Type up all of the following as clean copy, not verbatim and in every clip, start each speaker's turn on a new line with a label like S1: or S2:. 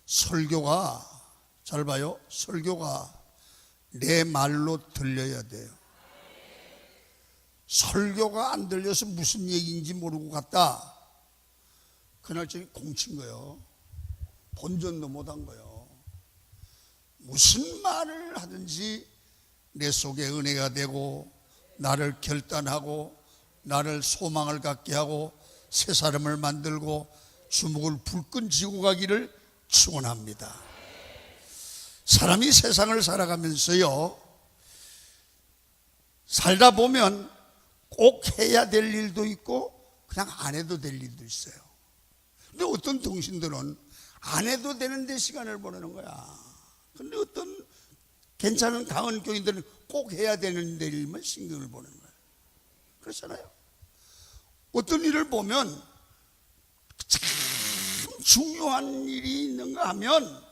S1: 설교가, 잘 봐요, 설교가 내 말로 들려야 돼요. 설교가 안 들려서 무슨 얘기인지 모르고 갔다, 그날 저기 공친 거예요. 본전도 못한 거예요. 무슨 말을 하든지 내 속에 은혜가 되고 나를 결단하고 나를 소망을 갖게 하고 새 사람을 만들고 주먹을 불끈 쥐고 가기를 축원합니다. 사람이 세상을 살아가면서요, 살다 보면 꼭 해야 될 일도 있고 그냥 안 해도 될 일도 있어요. 근데 어떤 동신들은 안 해도 되는데 시간을 보내는 거야. 근데 어떤 괜찮은 강한 교인들은 꼭 해야 되는 일만 신경을 보내는 거야. 그렇잖아요. 어떤 일을 보면 참 중요한 일이 있는가 하면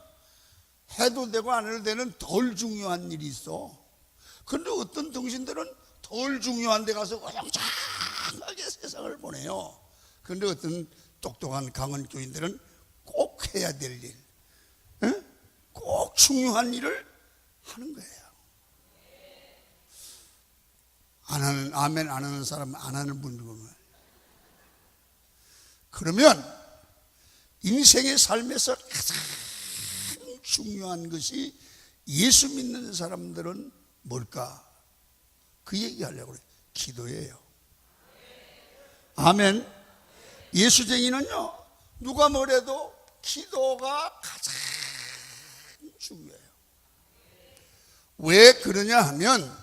S1: 해도 되고 안 해도 되는 덜 중요한 일이 있어. 그런데 어떤 동신들은 덜 중요한 데 가서 우렁차게 세상을 보내요. 그런데 어떤 똑똑한 강한 교인들은 꼭 해야 될 일, 꼭 중요한 일을 하는 거예요. 안 하는, 아멘 안 하는 사람, 안 하는 분들 보면, 그러면 인생의 삶에서 가장 중요한 것이 예수 믿는 사람들은 뭘까? 그 얘기하려고 그래요. 기도예요. 아멘. 예수쟁이는요, 누가 뭐래도 기도가 가장 중요해요. 왜 그러냐 하면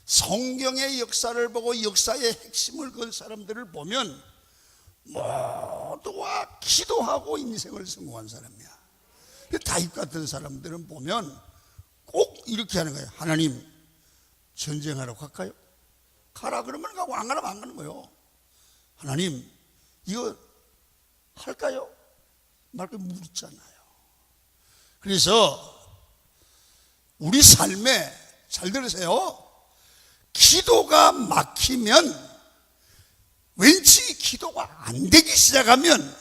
S1: 성경의 역사를 보고 역사의 핵심을 건 사람들을 보면 모두가 기도하고 인생을 성공한 사람이야. 다윗 같은 사람들은 보면 꼭 이렇게 하는 거예요. 하나님, 전쟁하러 갈까요? 가라 그러면 가고 안 가라면 안 가는 거예요. 하나님, 이거 할까요? 말까 묻잖아요. 그래서 우리 삶에, 잘 들으세요, 기도가 막히면, 왠지 기도가 안 되기 시작하면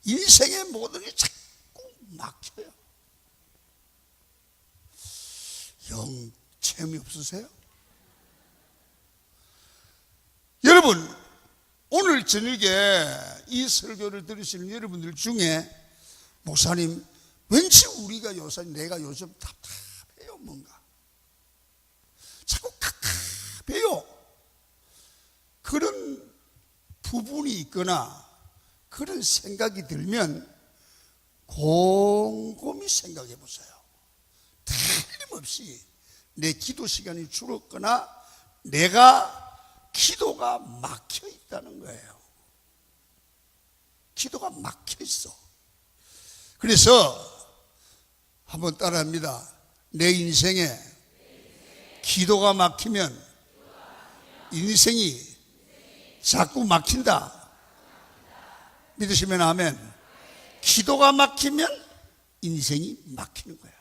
S1: 인생의 모든 게 자꾸 막혀요. 영 재미없으세요? 여러분, 오늘 저녁에 이 설교를 들으시는 여러분들 중에 목사님, 왠지 우리가 요새, 내가 요즘 답답해요. 뭔가 자꾸 답답해요. 그런 부분이 있거나 그런 생각이 들면 곰곰이 생각해 보세요. 틀림없이 내 기도 시간이 줄었거나 내가 기도가 막혀 있다는 거예요. 기도가 막혀 있어. 그래서 한번 따라합니다. 내 인생에 기도가 막히면 인생이 자꾸 막힌다. 믿으시면 아멘. 기도가 막히면 인생이 막히는 거야.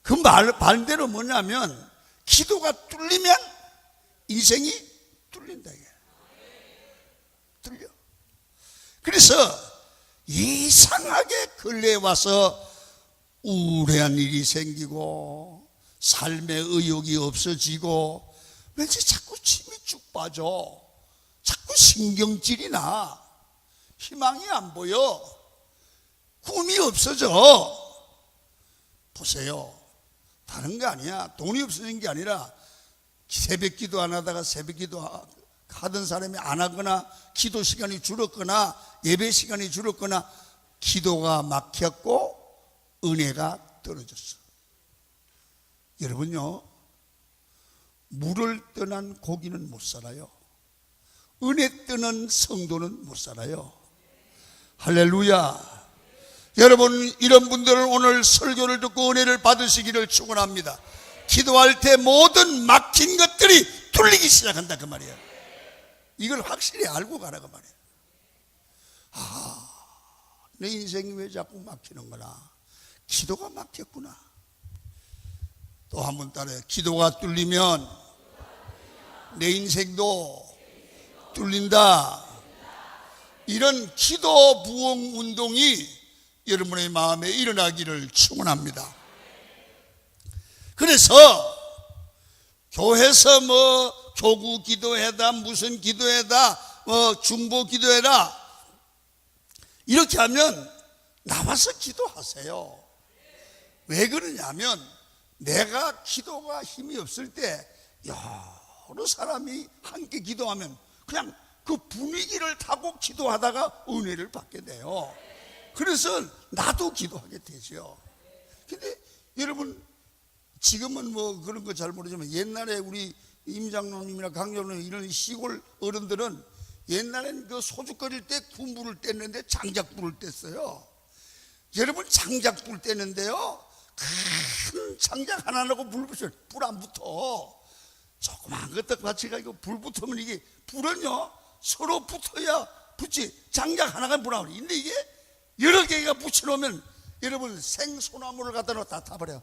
S1: 그 반대로 뭐냐면 기도가 뚫리면 인생이 뚫린다. 이게 뚫려. 그래서 이상하게 근래에 와서 우울한 일이 생기고 삶의 의욕이 없어지고 왠지 자꾸 침이 쭉 빠져. 자꾸 신경질이 나. 희망이 안 보여. 꿈이 없어져. 보세요. 다른 게 아니야. 돈이 없어진 게 아니라 새벽 기도 안 하다가 새벽 기도 하던 사람이 안 하거나 기도 시간이 줄었거나 예배 시간이 줄었거나 기도가 막혔고 은혜가 떨어졌어. 여러분요, 물을 떠난 고기는 못 살아요. 은혜 떠난 성도는 못 살아요. 할렐루야. 여러분, 이런 분들은 오늘 설교를 듣고 은혜를 받으시기를 축원합니다. 기도할 때 모든 막힌 것들이 뚫리기 시작한다 그 말이에요. 이걸 확실히 알고 가라고 말이에요. 내 인생이 왜 자꾸 막히는구나. 기도가 막혔구나. 또 한 번 따라해요. 기도가 뚫리면 내 인생도 뚫린다. 이런 기도 부흥 운동이 여러분의 마음에 일어나기를 축원합니다. 그래서 교회에서 교구 기도회다, 무슨 기도회다, 중보 기도회다 이렇게 하면 나와서 기도하세요. 왜 그러냐면 내가 기도가 힘이 없을 때 여러 사람이 함께 기도하면 그냥 그 분위기를 타고 기도하다가 은혜를 받게 돼요. 그래서 나도 기도하게 되죠. 근데 여러분 지금은 그런 거 잘 모르지만 옛날에 우리 임장로님이나 강장로님 이런 시골 어른들은 옛날엔 그 소주 끓일 때 군불을 뗐는데 장작불을 뗐어요. 여러분 장작불 뗐는데요 큰 장작 하나 놓고 불 붙여 불 안 붙어. 조그만 것도 같이 가지고 불 붙으면 이게 불은요 서로 붙어야 붙지 장작 하나가 불 안 붙어. 근데 이게 여러 개가 붙여놓으면 여러분 생소나무를 갖다 놓고 다 타버려.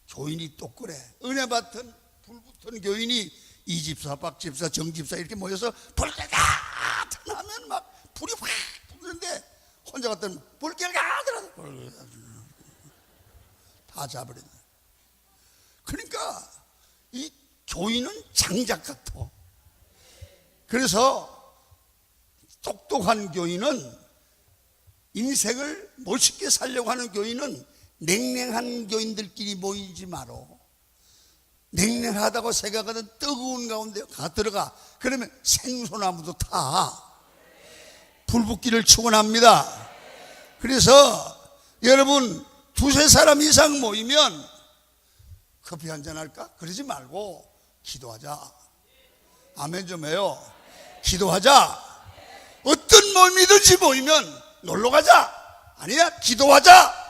S1: 교인이 또 그래. 은혜 받은 불 붙은 교인이 이 집사, 박 집사, 정 집사 이렇게 모여서 불길 같은 하면 막 불이 확 붙는데 혼자 갔더니 불길 같은 다 잡아버렸네. 그러니까 이 교인은 장작 같아. 그래서 똑똑한 교인은 인생을 멋있게 살려고 하는 교인은 냉랭한 교인들끼리 모이지 마라. 냉랭하다고 생각하던 뜨거운 가운데 들어가. 그러면 생소나무도 타. 불붙기를 축원합니다. 그래서 여러분 두세 사람 이상 모이면 커피 한잔 할까? 그러지 말고 기도하자. 아멘 좀 해요. 기도하자. 어떤 몸이든지 모이면 놀러 가자. 아니야 기도하자.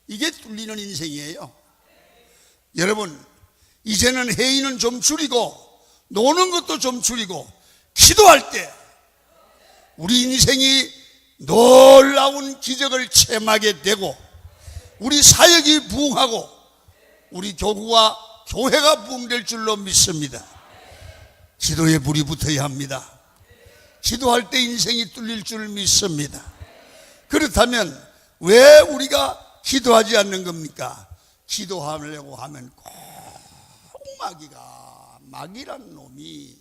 S1: 이게 뚫리는 인생이에요. 여러분 이제는 회의는 좀 줄이고 노는 것도 좀 줄이고 기도할 때 우리 인생이 놀라운 기적을 체험하게 되고 우리 사역이 부흥하고 우리 교구와 교회가 부흥될 줄로 믿습니다. 기도에 불이 붙어야 합니다. 기도할 때 인생이 뚫릴 줄 믿습니다. 그렇다면 왜 우리가 기도하지 않는 겁니까? 기도하려고 하면 꼭 마귀란 놈이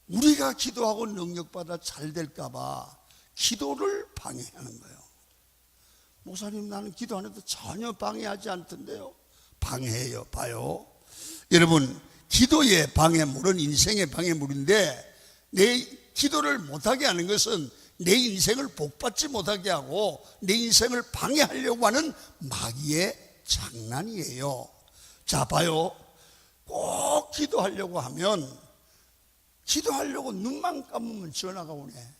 S1: 우리가 기도하고 능력받아 잘 될까봐 기도를 방해하는 거예요. 목사님 나는 기도 안 해도 전혀 방해하지 않던데요. 방해해요. 봐요. 여러분 기도의 방해물은 인생의 방해물인데 내 기도를 못하게 하는 것은 내 인생을 복받지 못하게 하고 내 인생을 방해하려고 하는 마귀의 장난이에요. 자 봐요. 꼭 기도하려고 하면 기도하려고 눈만 감으면 전화가 오네.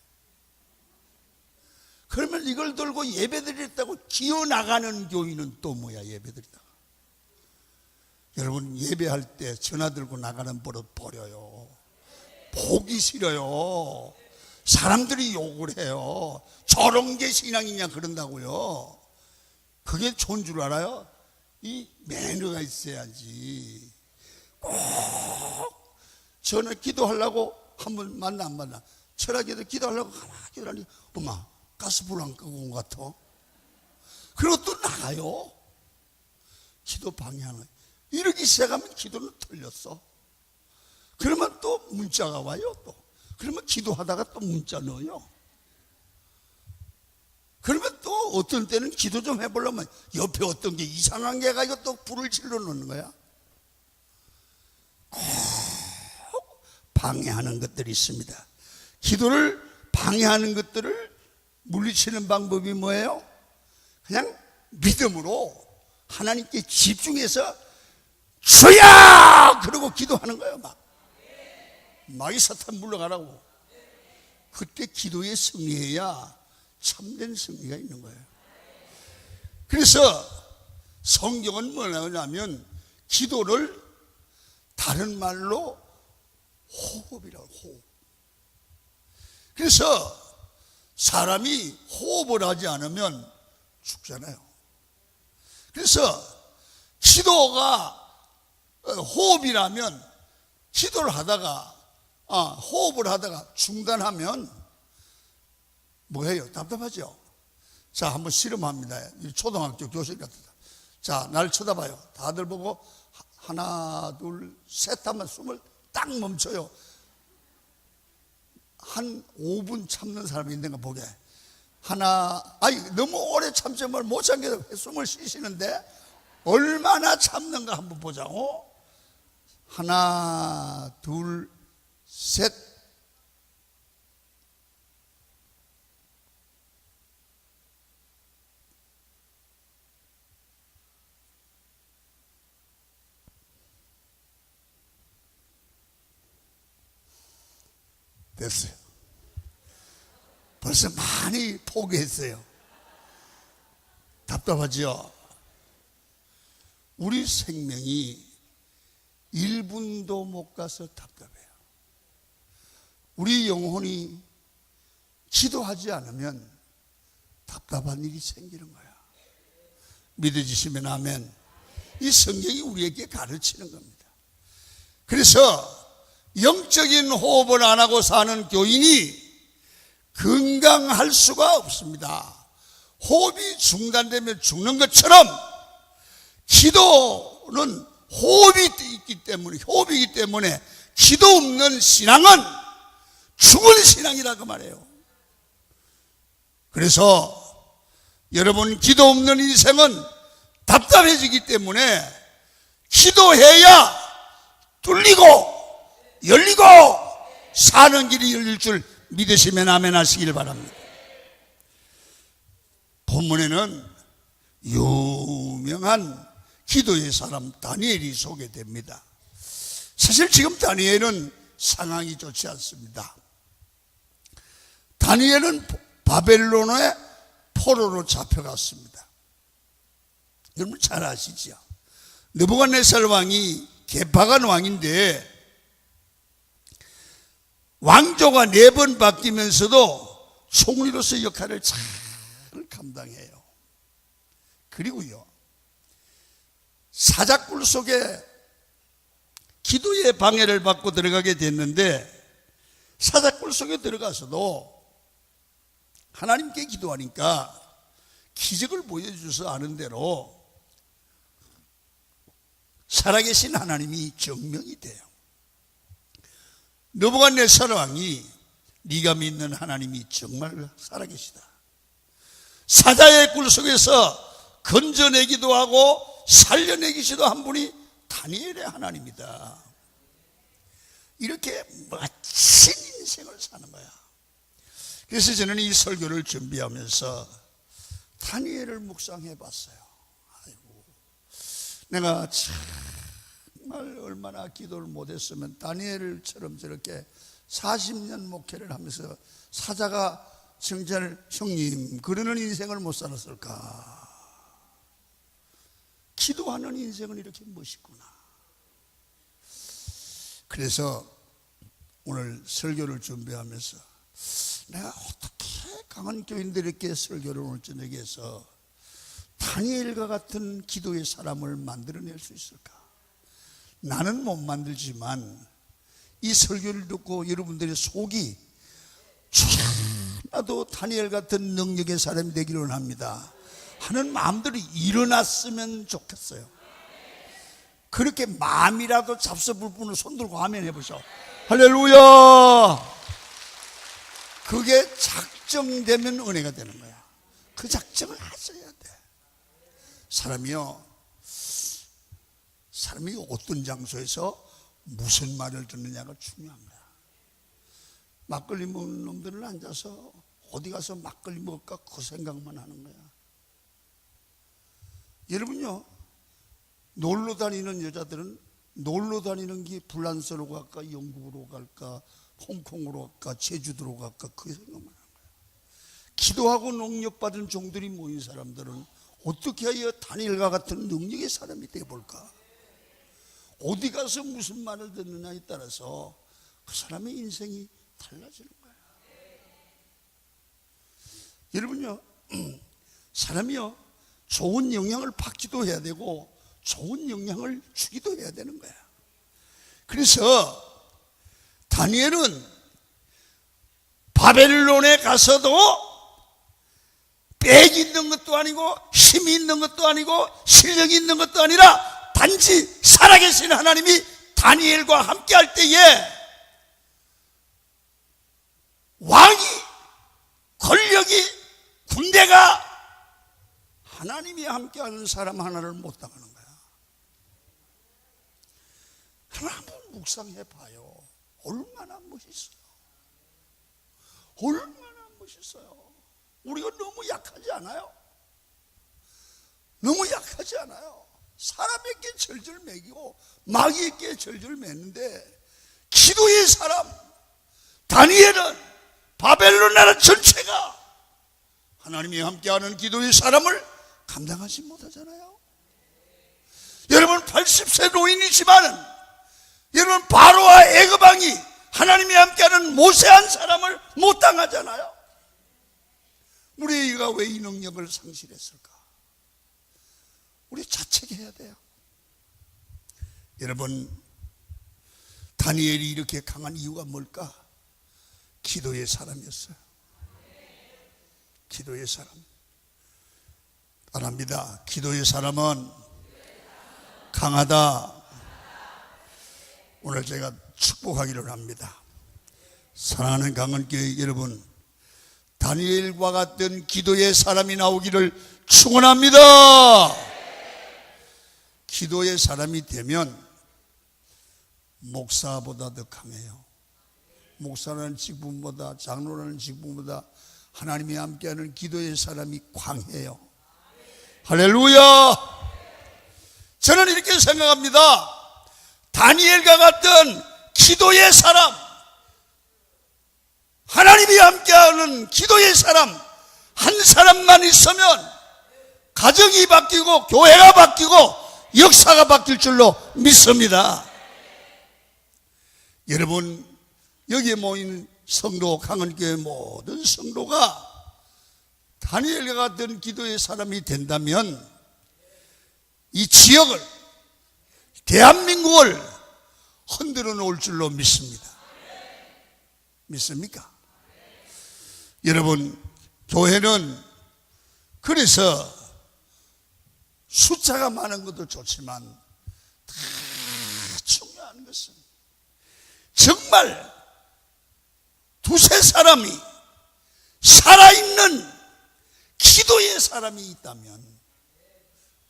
S1: 그러면 이걸 들고 예배드리겠다고 기어나가는 교인은 또 뭐야? 예배드리다가 여러분 예배할 때 전화 들고 나가는 버릇 버려요. 보기 싫어요. 사람들이 욕을 해요. 저런 게 신앙이냐 그런다고요. 그게 좋은 줄 알아요? 이 매너가 있어야지. 꼭 저는 기도하려고 한번 만나 안 만나 철학에도 기도하려고 가만히 기도하니 엄마 가스불 안 끄고 온 것 같아. 그리고 또 나가요. 기도 방해하는 거예요. 이러기 시작하면 기도는 틀렸어. 그러면 또 문자가 와요. 또 그러면 기도하다가 또 문자 넣어요. 그러면 또 어떤 때는 기도 좀 해보려면 옆에 어떤 게 이상한 게 가지고 또 불을 질러 놓는 거야. 꼭 방해하는 것들이 있습니다. 기도를 방해하는 것들을 물리치는 방법이 뭐예요? 그냥 믿음으로 하나님께 집중해서 주야! 그러고 기도하는 거예요. 마귀 사탄 물러가라고. 그때 기도에 승리해야 참된 승리가 있는 거예요. 그래서 성경은 뭐냐면 기도를 다른 말로 호흡이라고. 호흡. 그래서 사람이 호흡을 하지 않으면 죽잖아요. 그래서 기도가 호흡이라면 기도를 하다가 호흡을 하다가 중단하면 뭐예요? 답답하죠? 자, 한번 실험합니다. 초등학교 교실 같다. 자, 날 쳐다봐요. 다들 보고 하나, 둘, 셋 하면 숨을 딱 멈춰요. 한 5분 참는 사람이 있는가 보게. 너무 오래 참지만 못 참게 숨을 쉬시는데 얼마나 참는가 한번 보자고. 하나, 둘, 셋. 됐어요. 벌써 많이 포기했어요. 답답하죠? 우리 생명이 1분도 못 가서 답답해요. 우리 영혼이 기도하지 않으면 답답한 일이 생기는 거야. 믿어지시면 아멘. 이 성경이 우리에게 가르치는 겁니다. 그래서 영적인 호흡을 안 하고 사는 교인이 건강할 수가 없습니다. 호흡이 중단되면 죽는 것처럼 기도는 호흡이기 때문에 기도 없는 신앙은 죽은 신앙이라고 말해요. 그래서 여러분, 기도 없는 인생은 답답해지기 때문에 기도해야 뚫리고 열리고 사는 길이 열릴 줄 믿으시면 아멘 하시길 바랍니다. 본문에는 유명한 기도의 사람 다니엘이 소개됩니다. 사실 지금 다니엘은 상황이 좋지 않습니다. 다니엘은 바벨론의 포로로 잡혀갔습니다. 여러분 잘 아시죠? 느부갓네살 왕이 개파간 왕인데 왕조가 4번 바뀌면서도 총리로서 역할을 잘 감당해요. 그리고요, 사자굴 속에 기도의 방해를 받고 들어가게 됐는데, 사자굴 속에 들어가서도 하나님께 기도하니까 기적을 보여주셔서 아는 대로 살아계신 하나님이 증명이 돼요. 느부갓네살 왕이 네가 믿는 하나님이 정말 살아계시다. 사자의 굴 속에서 건져내기도 하고 살려내기도 한 분이 다니엘의 하나님이다. 이렇게 멋진 인생을 사는 거야. 그래서 저는 이 설교를 준비하면서 다니엘을 묵상해 봤어요. 아이고, 내가 정말 얼마나 기도를 못했으면 다니엘처럼 저렇게 40년 목회를 하면서 사자가 청자를 형님 그러는 인생을 못 살았을까. 기도하는 인생은 이렇게 멋있구나. 그래서 오늘 설교를 준비하면서 내가 어떻게 강한 교인들에게 설교를 오늘 저녁에 해서 다니엘과 같은 기도의 사람을 만들어낼 수 있을까. 나는 못 만들지만 이 설교를 듣고 여러분들의 속이 나도 다니엘 같은 능력의 사람이 되기를 합니다 하는 마음들이 일어났으면 좋겠어요. 그렇게 마음이라도 잡숴볼 분을 손들고 하면 해보셔. 할렐루야. 그게 작정되면 은혜가 되는 거야. 그 작정을 하셔야 돼. 사람이 어떤 장소에서 무슨 말을 듣느냐가 중요합니다. 막걸리 먹는 놈들은 앉아서 어디 가서 막걸리 먹을까 그 생각만 하는 거야. 여러분요, 놀러 다니는 여자들은 놀러 다니는 게 불란서로 갈까 영국으로 갈까 홍콩으로 갈까 제주도로 갈까 그 생각만 하는 거야. 기도하고 농력받은 종들이 모인 사람들은 어떻게 하여 다니엘과 같은 능력의 사람이 되어볼까. 어디 가서 무슨 말을 듣느냐에 따라서 그 사람의 인생이 달라지는 거야. 여러분요, 사람이요 좋은 영향을 받기도 해야 되고 좋은 영향을 주기도 해야 되는 거야. 그래서 다니엘은 바벨론에 가서도 백이 있는 것도 아니고 힘이 있는 것도 아니고 실력이 있는 것도 아니라 단지 살아계신 하나님이 다니엘과 함께 할 때에 왕이, 권력이, 군대가 하나님이 함께하는 사람 하나를 못 당하는 거야. 한번 묵상해 봐요. 얼마나 멋있어요. 얼마나 멋있어요. 우리가 너무 약하지 않아요? 너무 약하지 않아요? 사람에게 절절 매기고 마귀에게 절절 매는데 기도의 사람 다니엘은 바벨론 나라 전체가 하나님이 함께하는 기도의 사람을 감당하지 못하잖아요. 여러분 80세 노인이지만은 여러분 바로와 애굽왕이 하나님이 함께하는 모세 한 사람을 못 당하잖아요. 우리가 왜 이 능력을 상실했을까? 우리 자책해야 돼요. 여러분 다니엘이 이렇게 강한 이유가 뭘까? 기도의 사람이었어요. 기도의 사람. 바랍니다. 기도의 사람은 강하다. 오늘 제가 축복하기를 합니다. 사랑하는 강원교회 여러분, 다니엘과 같은 기도의 사람이 나오기를 축원합니다. 기도의 사람이 되면 목사보다 더 강해요. 목사라는 직분보다, 장로라는 직분보다 하나님이 함께하는 기도의 사람이 강해요. 할렐루야. 저는 이렇게 생각합니다. 다니엘과 같은 기도의 사람, 하나님이 함께하는 기도의 사람 한 사람만 있으면 가정이 바뀌고 교회가 바뀌고 역사가 바뀔 줄로 믿습니다. 여러분 여기에 모인 성도, 강원교회 모든 성도가 다니엘과 같은 기도의 사람이 된다면 이 지역을, 대한민국을 흔들어 놓을 줄로 믿습니다. 믿습니까? 여러분 교회는 그래서 숫자가 많은 것도 좋지만 다 중요한 것은 정말 두세 사람이 살아있는 기도의 사람이 있다면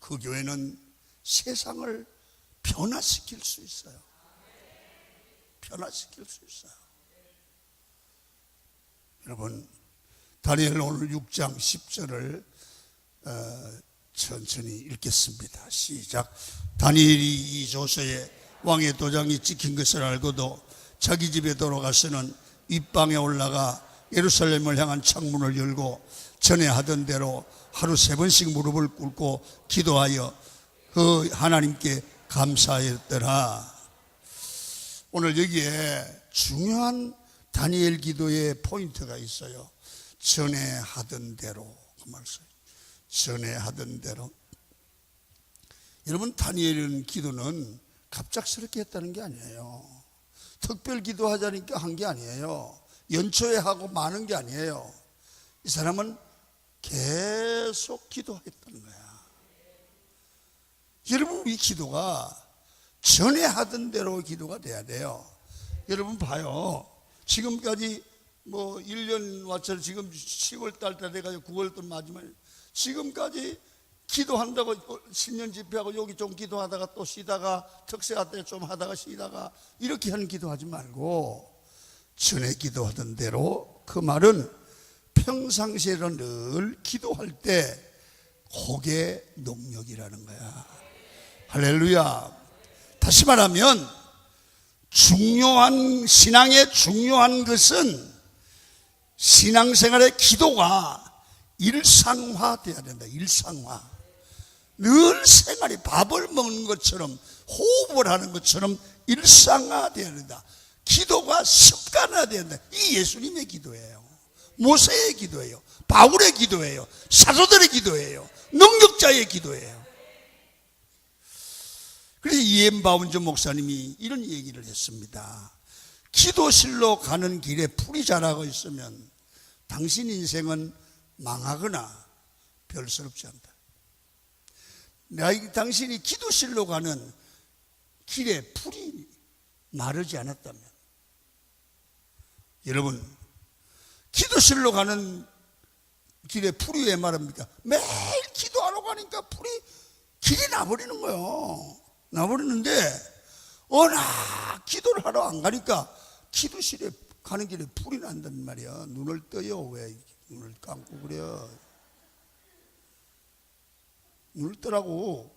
S1: 그 교회는 세상을 변화시킬 수 있어요. 변화시킬 수 있어요. 여러분 다니엘 오늘 6장 10절을 천천히 읽겠습니다. 시작. 다니엘이 이 조서에 왕의 도장이 찍힌 것을 알고도 자기 집에 돌아가서는 윗방에 올라가 예루살렘을 향한 창문을 열고 전에 하던 대로 하루 3번씩 무릎을 꿇고 기도하여 그 하나님께 감사했더라. 오늘 여기에 중요한 다니엘 기도의 포인트가 있어요. 전에 하던 대로, 그 말씀. 전에 하던 대로. 여러분 다니엘의 기도는 갑작스럽게 했다는 게 아니에요. 특별 기도하자니까 한 게 아니에요. 연초에 하고 많은 게 아니에요. 이 사람은 계속 기도했다는 거야. 여러분 이 기도가 전에 하던 대로 기도가 돼야 돼요. 여러분 봐요. 지금까지 뭐 1년 와처럼 지금 10월달 때 돼가지고 9월달 마지막 지금까지 기도한다고 신년 집회하고 여기 좀 기도하다가 또 쉬다가 특세할 때 좀 하다가 쉬다가 이렇게 하는 기도하지 말고 전에 기도하던 대로, 그 말은 평상시에는 늘 기도할 때 그게 능력이라는 거야. 할렐루야. 다시 말하면 중요한 신앙의 중요한 것은 신앙생활의 기도가 일상화돼야 된다. 일상화. 늘 생활이 밥을 먹는 것처럼 호흡을 하는 것처럼 일상화돼야 된다. 기도가 습관화돼야 된다. 이 예수님의 기도예요. 모세의 기도예요. 바울의 기도예요. 사도들의 기도예요. 능력자의 기도예요. 그래서 이엠 바운저 목사님이 이런 얘기를 했습니다. 기도실로 가는 길에 풀이 자라고 있으면 당신 인생은 망하거나 별스럽지 않다. 당신이 기도실로 가는 길에 풀이 마르지 않았다면, 여러분, 기도실로 가는 길에 풀이 왜 마릅니까? 매일 기도하러 가니까 풀이 길이 나버리는 거예요. 나버리는데 워낙 기도를 하러 안 가니까 기도실에 가는 길에 풀이 난단 말이야. 눈을 떠요. 왜 눈을 감고 그래? 눈을 뜨라고.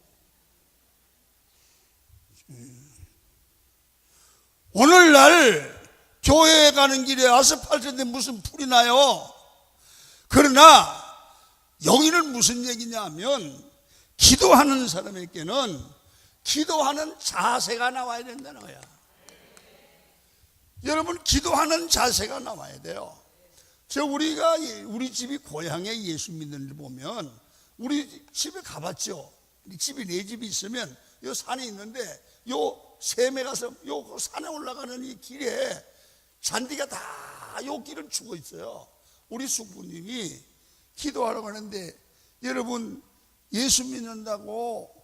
S1: 오늘날 교회에 가는 길에 아스팔트인데 무슨 풀이 나요? 그러나 여기는 무슨 얘기냐 하면, 기도하는 사람에게는 기도하는 자세가 나와야 된다는 거야. 여러분, 기도하는 자세가 나와야 돼요. 우리 집이 고향에 예수 믿는 일 보면, 우리 집에 가봤죠. 우리 집이 네 집이 있으면 요 산에 있는데, 요 샘에 가서 요 산에 올라가는 이 길에 잔디가 다 요 길은 죽어 있어요. 우리 숙부님이 기도하러 가는데, 여러분, 예수 믿는다고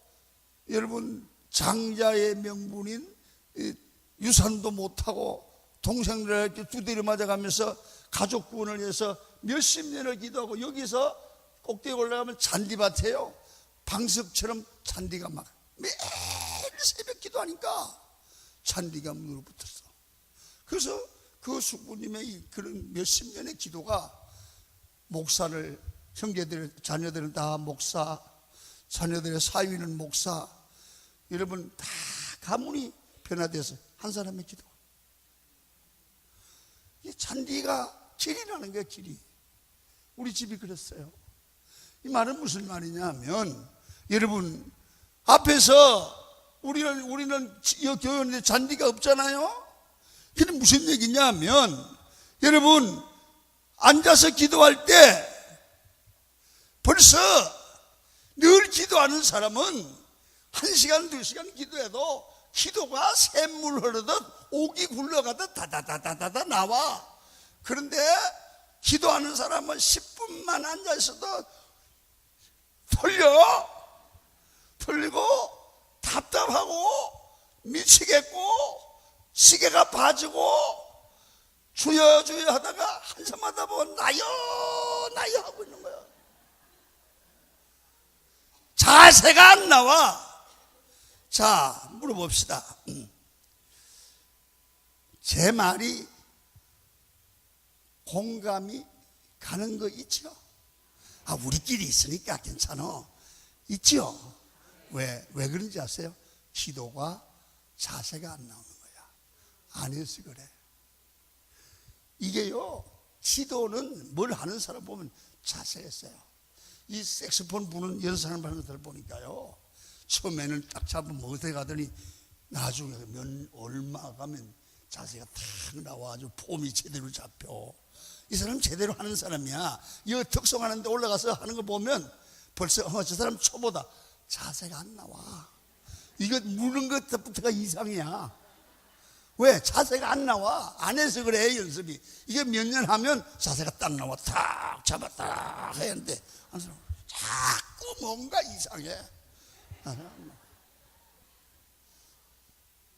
S1: 여러분 장자의 명분인 유산도 못하고 동생들한테 두드려 맞아가면서 가족 구원을 위해서 몇십 년을 기도하고, 여기서 꼭대기 올라가면 잔디밭이에요. 방석처럼 잔디가 막 매일 새벽 기도하니까 잔디가 물어 붙었어. 그래서 그 숙부님의 그런 몇십 년의 기도가, 목사를, 형제들, 자녀들은 다 목사, 자녀들의 사위는 목사, 여러분 다 가문이 변화돼서 한 사람의 기도. 이 잔디가 길이 나는 거야, 길이. 우리 집이 그랬어요. 이 말은 무슨 말이냐 하면, 여러분, 앞에서 우리는 교회에 잔디가 없잖아요. 그게 무슨 얘기냐 하면, 여러분, 앉아서 기도할 때 벌써 늘 기도하는 사람은 1시간, 2시간 기도해도 기도가 샘물 흐르듯 옥이 굴러가듯 다다다다다다 나와. 그런데 기도하는 사람은 10분만 앉아있어도 털리고 답답하고 미치겠고 시계가 빠지고 주여 주여 하다가 한참 하다 보면 나여 하고 있는 거야. 자세가 안 나와. 자, 물어봅시다. 제 말이 공감이 가는 거 있죠? 우리끼리 있으니까 괜찮아. 있죠? 왜 그런지 아세요? 기도가 자세가 안 나오는 거야. 안 해서 그래. 이게요, 기도는 뭘 하는 사람 보면 자세가 있어요. 이 색소폰 부는 연습하는 사람들 보니까요, 처음에는 딱 잡으면 어디 가더니 나중에 얼마 가면 자세가 탁 나와가지고 폼이 제대로 잡혀. 이 사람 제대로 하는 사람이야. 이 특성하는데 올라가서 하는 거 보면 벌써 저 사람 초보다. 자세가 안 나와. 이거 무는 것부터가 이상이야. 왜? 자세가 안 나와. 안 해서 그래, 연습이. 이게 몇 년 하면 자세가 딱 나와. 탁 잡았다 해야 하는데 자꾸 뭔가 이상해.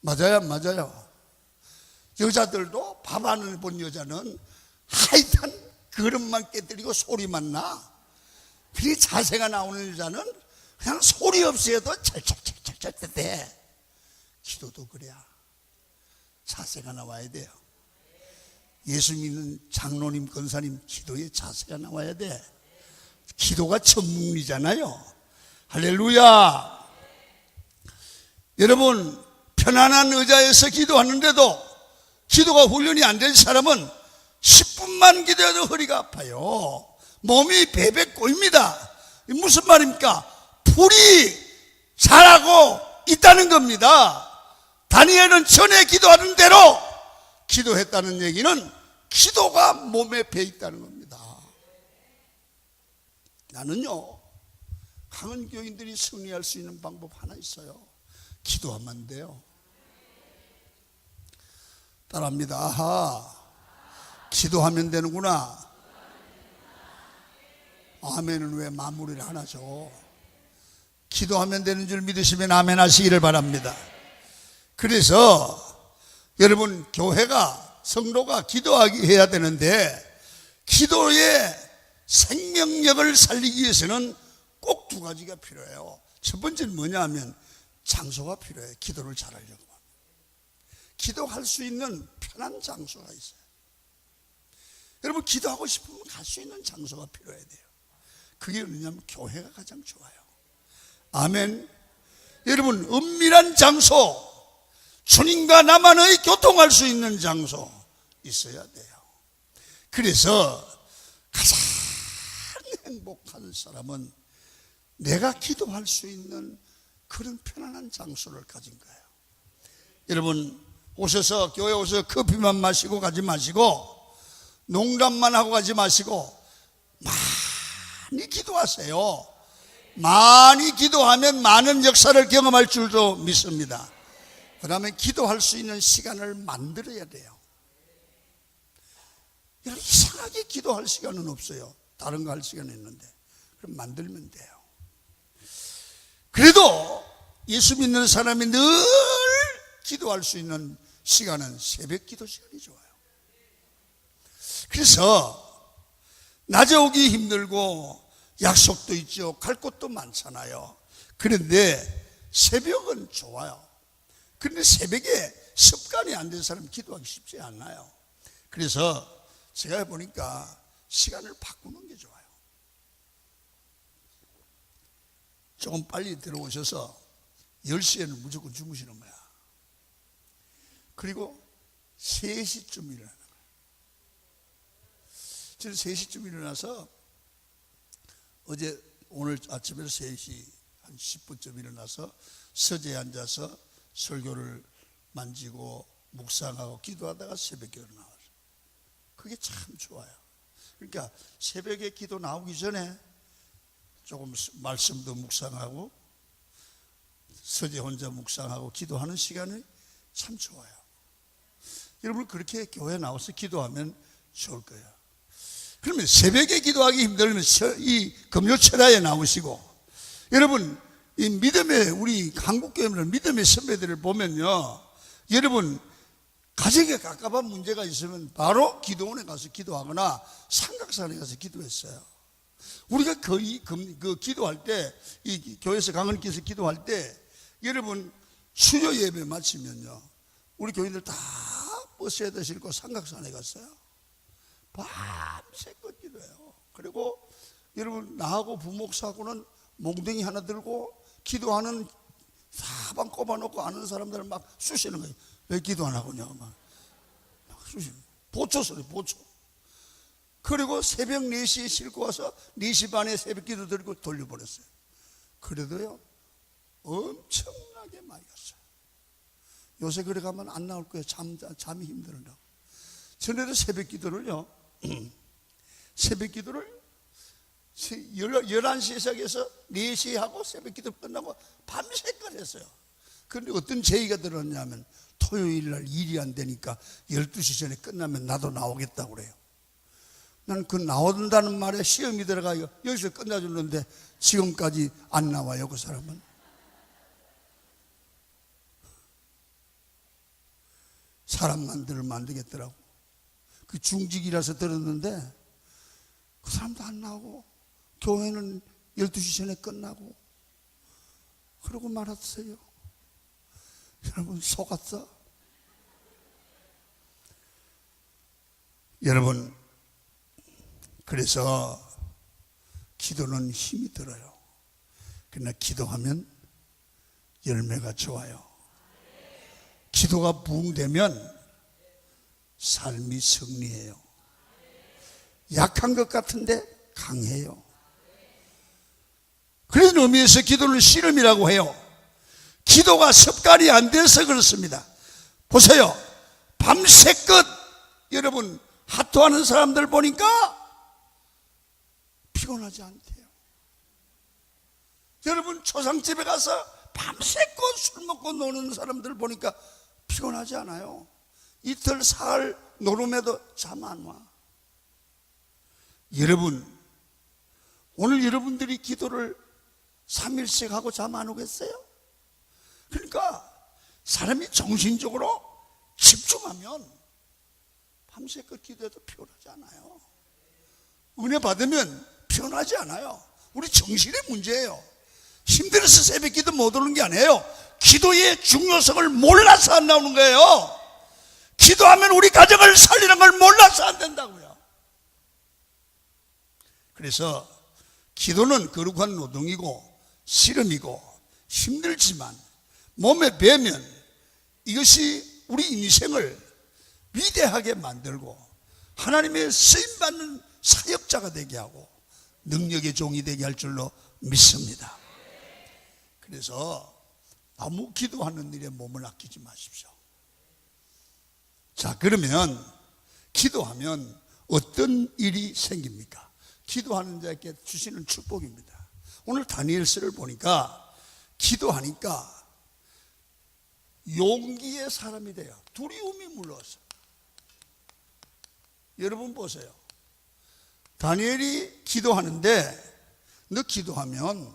S1: 맞아요. 여자들도 밥 안 본 여자는 하여튼 그릇만 깨뜨리고 소리만 나. 그게 자세가 나오는 여자는 그냥 소리 없이 해도 찰찰찰찰 돼. 기도도 그래야 자세가 나와야 돼요. 예수 믿는 장로님, 권사님 기도에 자세가 나와야 돼. 기도가 전문이잖아요. 할렐루야. 여러분, 편안한 의자에서 기도하는데도 기도가 훈련이 안 된 사람은 10분만 기도해도 허리가 아파요. 몸이 베베 꼬입니다. 무슨 말입니까? 불이 자라고 있다는 겁니다. 다니엘은 전에 기도하는 대로 기도했다는 얘기는 기도가 몸에 배 있다는 겁니다. 나는요, 강한 교인들이 승리할 수 있는 방법 하나 있어요. 기도하면 돼요. 따라합니다. 아하, 기도하면 되는구나. 아멘은 왜 마무리를 안 하죠? 기도하면 되는 줄 믿으시면 아멘 하시기를 바랍니다. 그래서 여러분, 교회가, 성도가 기도하기 해야 되는데, 기도의 생명력을 살리기 위해서는 꼭 두 가지가 필요해요. 첫 번째는 뭐냐 하면 장소가 필요해요. 기도를 잘하려고. 기도할 수 있는 편한 장소가 있어요. 여러분, 기도하고 싶으면 갈 수 있는 장소가 필요해야 돼요. 그게 뭐냐면 교회가 가장 좋아요. 아멘. 여러분, 은밀한 장소, 주님과 나만의 교통할 수 있는 장소 있어야 돼요. 그래서 가장 행복한 사람은 내가 기도할 수 있는 그런 편안한 장소를 가진 거예요. 여러분, 오셔서, 교회 오셔서 커피만 마시고 가지 마시고, 농담만 하고 가지 마시고 많이 기도하세요. 많이 기도하면 많은 역사를 경험할 줄도 믿습니다. 그 다음에 기도할 수 있는 시간을 만들어야 돼요. 이상하게 기도할 시간은 없어요. 다른 거 할 시간은 있는데, 그럼 만들면 돼요. 그래도 예수 믿는 사람이 늘 기도할 수 있는 시간은 새벽 기도 시간이 좋아요. 그래서 낮에 오기 힘들고 약속도 있죠. 갈 곳도 많잖아요. 그런데 새벽은 좋아요. 그런데 새벽에 습관이 안 된 사람은 기도하기 쉽지 않아요. 그래서 제가 보니까 시간을 바꾸는 게 좋아요. 조금 빨리 들어오셔서 10시에는 무조건 주무시는 거야. 그리고 3시쯤 일어나는 거야. 저는 3시쯤 일어나서 오늘 아침에 3시 한 10분쯤 일어나서 서재에 앉아서 설교를 만지고 묵상하고 기도하다가 새벽에 일어나요. 그게 참 좋아요. 그러니까 새벽에 기도 나오기 전에 조금 말씀도 묵상하고 서재 혼자 묵상하고 기도하는 시간이 참 좋아요. 여러분, 그렇게 교회 나와서 기도하면 좋을 거예요. 그러면 새벽에 기도하기 힘들면 이 금요 철야에 나오시고, 여러분, 이 믿음의, 우리 한국교회는 믿음의 선배들을 보면요, 여러분, 가정에 갑갑한 문제가 있으면 바로 기도원에 가서 기도하거나 삼각산에 가서 기도했어요. 우리가 거의 기도할 때, 이 교회에서 강은께서 기도할 때, 여러분, 수요 예배 마치면요, 우리 교인들 다 버스에다 싣고 삼각산에 갔어요. 밤새껏 기도해요. 그리고 여러분, 나하고 부목사하고는 몽둥이 하나 들고 기도하는 사방 꼽아놓고 아는 사람들을 막 쑤시는 거예요. 왜 기도 안 하고냐, 막 쑤시는 거예요. 보초 소리, 보초. 그리고 새벽 4시에 싣고 와서 4시 반에 새벽 기도 드리고 돌려보냈어요. 그래도요, 엄청나게 많이 갔어요. 요새 그래 가면 안 나올 거예요. 잠이 힘들다고. 전에도 새벽 기도를요, 새벽 기도를 11시에 시작해서 4시에 하고 새벽 기도 끝나고 밤새껏 했어요. 그런데 어떤 제의가 들었냐면, 토요일 날 일이 안 되니까 12시 전에 끝나면 나도 나오겠다고 그래요. 난 그 나온다는 말에 시험이 들어가요. 여기서 끝나줬는데 지금까지 안 나와요, 그 사람은. 사람 만들면 안 되겠더라고. 그 중직이라서 들었는데 그 사람도 안 나오고 교회는 12시 전에 끝나고 그러고 말았어요. 여러분, 속았어? 여러분, 그래서 기도는 힘이 들어요. 그러나 기도하면 열매가 좋아요. 기도가 부응되면 삶이 승리해요. 약한 것 같은데 강해요. 그런 의미에서 기도는 씨름이라고 해요. 기도가 습관이 안 돼서 그렇습니다. 보세요, 밤새껏 여러분 하토하는 사람들 보니까 피곤하지 않대요. 여러분, 초상집에 가서 밤새껏 술 먹고 노는 사람들 보니까 피곤하지 않아요. 이틀 사흘 노름에도 잠 안 와. 여러분, 오늘 여러분들이 기도를 3일씩 하고 잠 안 오겠어요? 그러니까 사람이 정신적으로 집중하면 밤새껏 기도해도 피곤하지 않아요. 은혜 받으면 피곤하지 않아요. 우리 정신의 문제예요. 힘들어서 새벽 기도 못 오는 게 아니에요. 기도의 중요성을 몰라서 안 나오는 거예요. 기도하면 우리 가정을 살리는 걸 몰라서 안 된다고요. 그래서 기도는 거룩한 노동이고 씨름이고 힘들지만 몸에 배면 이것이 우리 인생을 위대하게 만들고 하나님의 쓰임받는 사역자가 되게 하고 능력의 종이 되게 할 줄로 믿습니다. 그래서 아무 기도하는 일에 몸을 아끼지 마십시오. 자, 그러면 기도하면 어떤 일이 생깁니까? 기도하는 자에게 주시는 축복입니다. 오늘 다니엘서를 보니까 기도하니까 용기의 사람이 돼요. 두려움이 물러왔어요. 여러분 보세요. 다니엘이 기도하는데 너 기도하면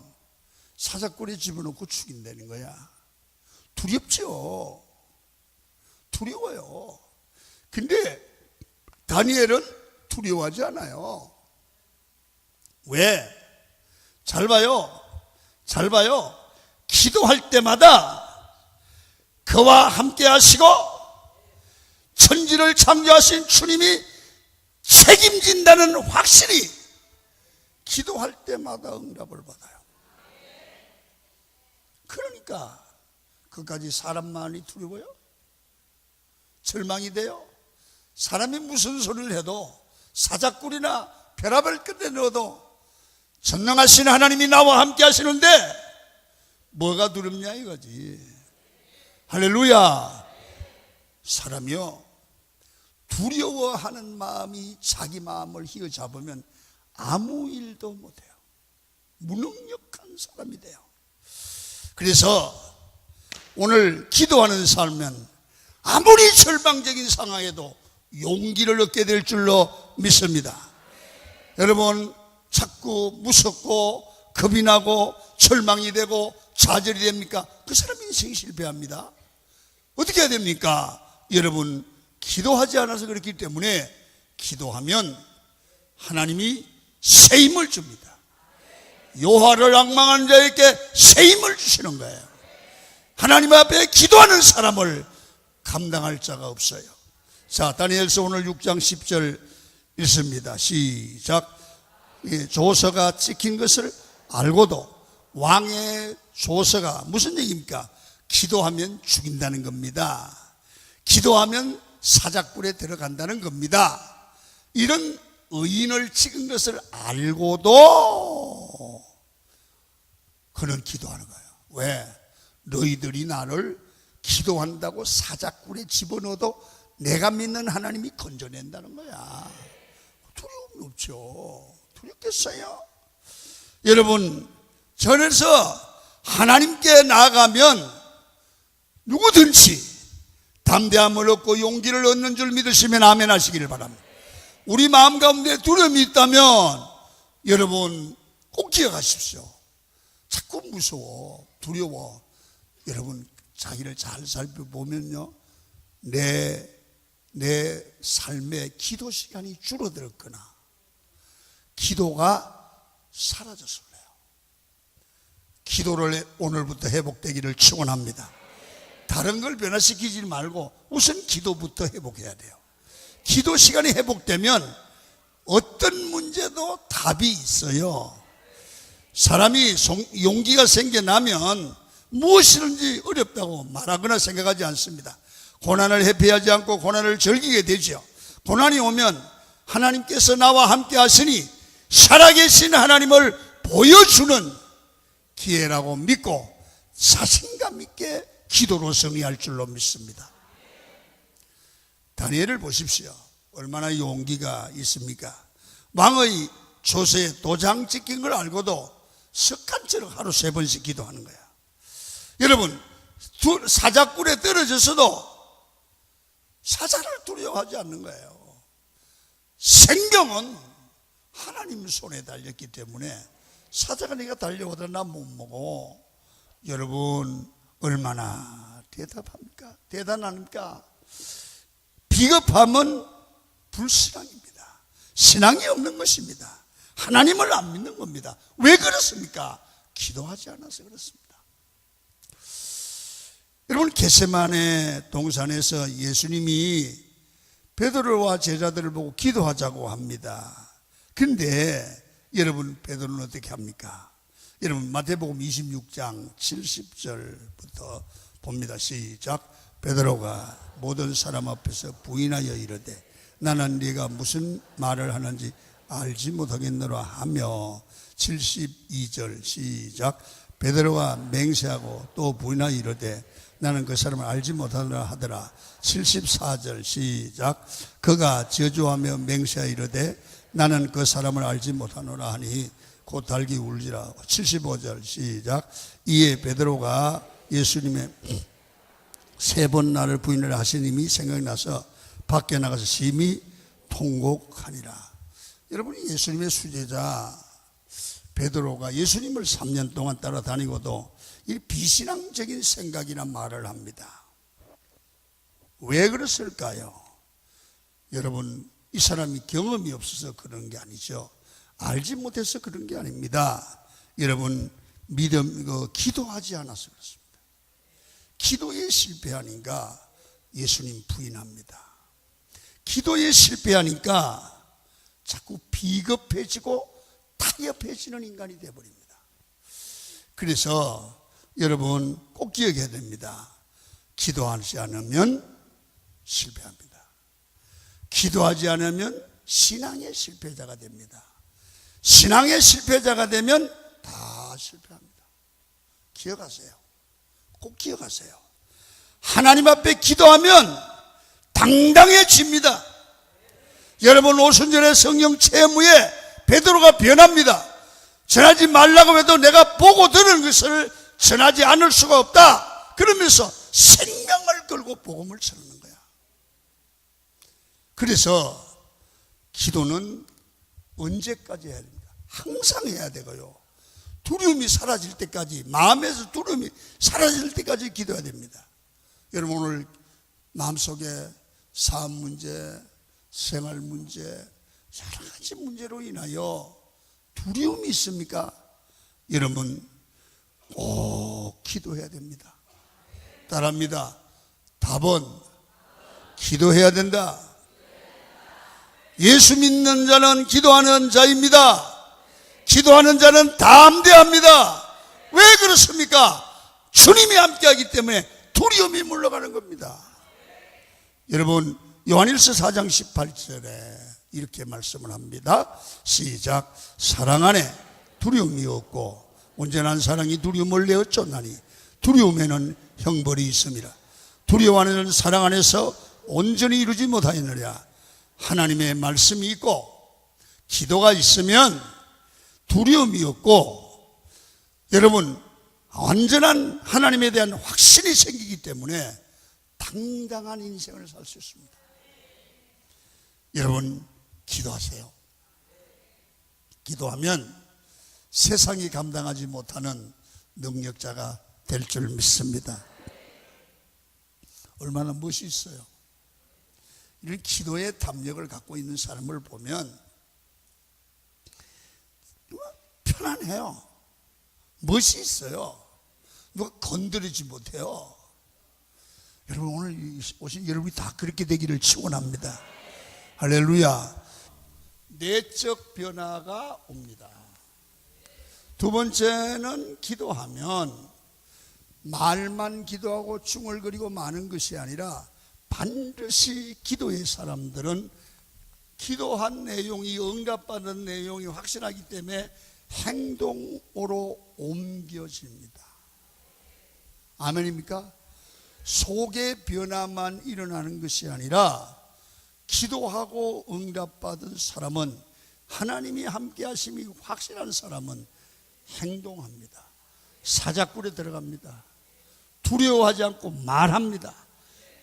S1: 사자굴에 집어넣고 죽인다는 거야. 두렵죠. 두려워요. 근데 다니엘은 두려워하지 않아요. 왜? 잘 봐요. 잘 봐요. 기도할 때마다 그와 함께 하시고 천지를 창조하신 주님이 책임진다는 확신이 기도할 때마다 응답을 받아요. 그러니까 그까지 사람만이 두려워요? 절망이 돼요? 사람이 무슨 소리를 해도 사자굴이나 벼락을 끝에 넣어도 전능하신 하나님이 나와 함께 하시는데 뭐가 두렵냐 이거지. 할렐루야. 사람이요 두려워하는 마음이 자기 마음을 휘어잡으면 아무 일도 못해요. 무능력한 사람이 돼요. 그래서 오늘 기도하는 삶은 아무리 절망적인 상황에도 용기를 얻게 될 줄로 믿습니다. 여러분 자꾸 무섭고 겁이 나고 절망이 되고 좌절이 됩니까? 그 사람 인생이 실패합니다. 어떻게 해야 됩니까? 여러분 기도하지 않아서 그렇기 때문에 기도하면 하나님이 새 힘을 줍니다. 여호와를 앙망하는 자에게 새 힘을 주시는 거예요. 하나님 앞에 기도하는 사람을 감당할 자가 없어요. 자, 다니엘서 오늘 6장 10절 읽습니다. 시작. 조서가 찍힌 것을 알고도 왕의 조서가 무슨 얘기입니까? 기도하면 죽인다는 겁니다. 기도하면 사자굴에 들어간다는 겁니다. 이런 의인을 찍은 것을 알고도 그는 기도하는 거예요. 왜? 너희들이 나를 기도한다고 사자굴에 집어넣어도 내가 믿는 하나님이 건져낸다는 거야. 두려움이 없죠. 두렵겠어요? 여러분, 전에서 하나님께 나아가면 누구든지 담대함을 얻고 용기를 얻는 줄 믿으시면 아멘 하시기를 바랍니다. 우리 마음 가운데 두려움이 있다면 여러분 꼭 기억하십시오. 자꾸 무서워, 두려워. 여러분 자기를 잘 살펴보면요, 내 삶의 기도 시간이 줄어들었거나 기도가 사라졌을래요. 기도를 오늘부터 회복되기를 축원합니다. 다른 걸 변화시키지 말고 우선 기도부터 회복해야 돼요. 기도 시간이 회복되면 어떤 문제도 답이 있어요. 사람이 용기가 생겨나면 무엇이든지 어렵다고 말하거나 생각하지 않습니다. 고난을 회피하지 않고 고난을 즐기게 되죠. 고난이 오면 하나님께서 나와 함께 하시니 살아계신 하나님을 보여주는 기회라고 믿고 자신감 있게 기도로 승리할 줄로 믿습니다. 다니엘을 보십시오. 얼마나 용기가 있습니까? 왕의 조서에 도장 찍힌 걸 알고도 습관처럼 하루 3번씩 기도하는 거야. 여러분 사자굴에 떨어져서도 사자를 두려워하지 않는 거예요. 생명은 하나님 손에 달렸기 때문에 사자가 네가 달려오더라 나 못 먹어. 여러분 얼마나 대답합니까? 대단합니까? 비겁함은 불신앙입니다. 신앙이 없는 것입니다. 하나님을 안 믿는 겁니다. 왜 그렇습니까? 기도하지 않아서 그렇습니다. 여러분 겟세마네 동산에서 예수님이 베드로와 제자들을 보고 기도하자고 합니다. 그런데 여러분 베드로는 어떻게 합니까? 여러분 마태복음 26장 70절부터 봅니다. 시작. 베드로가 모든 사람 앞에서 부인하여 이르되 나는 네가 무슨 말을 하는지 알지 못하겠노라 하며 72절 시작. 베드로가 맹세하고 또 부인하여 이르되 나는 그 사람을 알지 못하노라 하더라. 74절 시작. 그가 저주하며 맹세하여 이르되 나는 그 사람을 알지 못하노라 하니 곧 달기 울지라. 75절 시작. 이에 베드로가 예수님의 3번 나를 부인을 하시님이 생각나서 밖에 나가서 심히 통곡하니라. 여러분 예수님의 수제자 베드로가 예수님을 3년 동안 따라다니고도 이 비신앙적인 생각이나 말을 합니다. 왜 그랬을까요? 여러분 이 사람이 경험이 없어서 그런 게 아니죠. 알지 못해서 그런 게 아닙니다. 여러분 기도하지 않아서 그렇습니다. 기도에 실패하니까 예수님 부인합니다. 기도에 실패하니까 자꾸 비겁해지고 타협해지는 인간이 되어버립니다. 그래서 여러분 꼭 기억해야 됩니다. 기도하지 않으면 실패합니다. 기도하지 않으면 신앙의 실패자가 됩니다. 신앙의 실패자가 되면 다 실패합니다. 기억하세요. 꼭 기억하세요. 하나님 앞에 기도하면 당당해집니다. 여러분 오순절의 성령 체험 후에 베드로가 변합니다. 전하지 말라고 해도 내가 보고 들은 것을 전하지 않을 수가 없다. 그러면서 생명을 걸고 복음을 전하는 거야. 그래서 기도는 언제까지 해야 됩니까? 항상 해야 되고요. 두려움이 사라질 때까지, 마음에서 두려움이 사라질 때까지 기도해야 됩니다. 여러분 오늘 마음속에 사업 문제, 생활 문제, 여러 가지 문제로 인하여 두려움이 있습니까? 여러분 꼭 기도해야 됩니다. 따라합니다. 답은 기도해야 된다. 예수 믿는 자는 기도하는 자입니다. 기도하는 자는 담대합니다. 왜 그렇습니까? 주님이 함께하기 때문에 두려움이 물러가는 겁니다. 여러분 요한일서 4장 18절에 이렇게 말씀을 합니다. 시작. 사랑 안에 두려움이 없고 온전한 사랑이 두려움을 내어 쫓나니 두려움에는 형벌이 있습니다. 두려워하는 사랑 안에서 온전히 이루지 못하였느냐. 하나님의 말씀이 있고 기도가 있으면 두려움이 없고 여러분 완전한 하나님에 대한 확신이 생기기 때문에 당당한 인생을 살 수 있습니다. 여러분 기도하세요. 기도하면 세상이 감당하지 못하는 능력자가 될 줄 믿습니다. 얼마나 멋있어요. 이런 기도의 담력을 갖고 있는 사람을 보면 편안해요. 멋이 있어요. 누가 건드리지 못해요. 여러분 오늘 오신 여러분이 다 그렇게 되기를 축원합니다. 할렐루야. 내적 변화가 옵니다. 두 번째는 기도하면 말만 기도하고 중얼거리고 마는 것이 아니라 반드시 기도의 사람들은 기도한 내용이 응답받은 내용이 확실하기 때문에 행동으로 옮겨집니다. 아멘입니까? 속의 변화만 일어나는 것이 아니라 기도하고 응답받은 사람은 하나님이 함께 하심이 확실한 사람은 행동합니다. 사자굴에 들어갑니다. 두려워하지 않고 말합니다.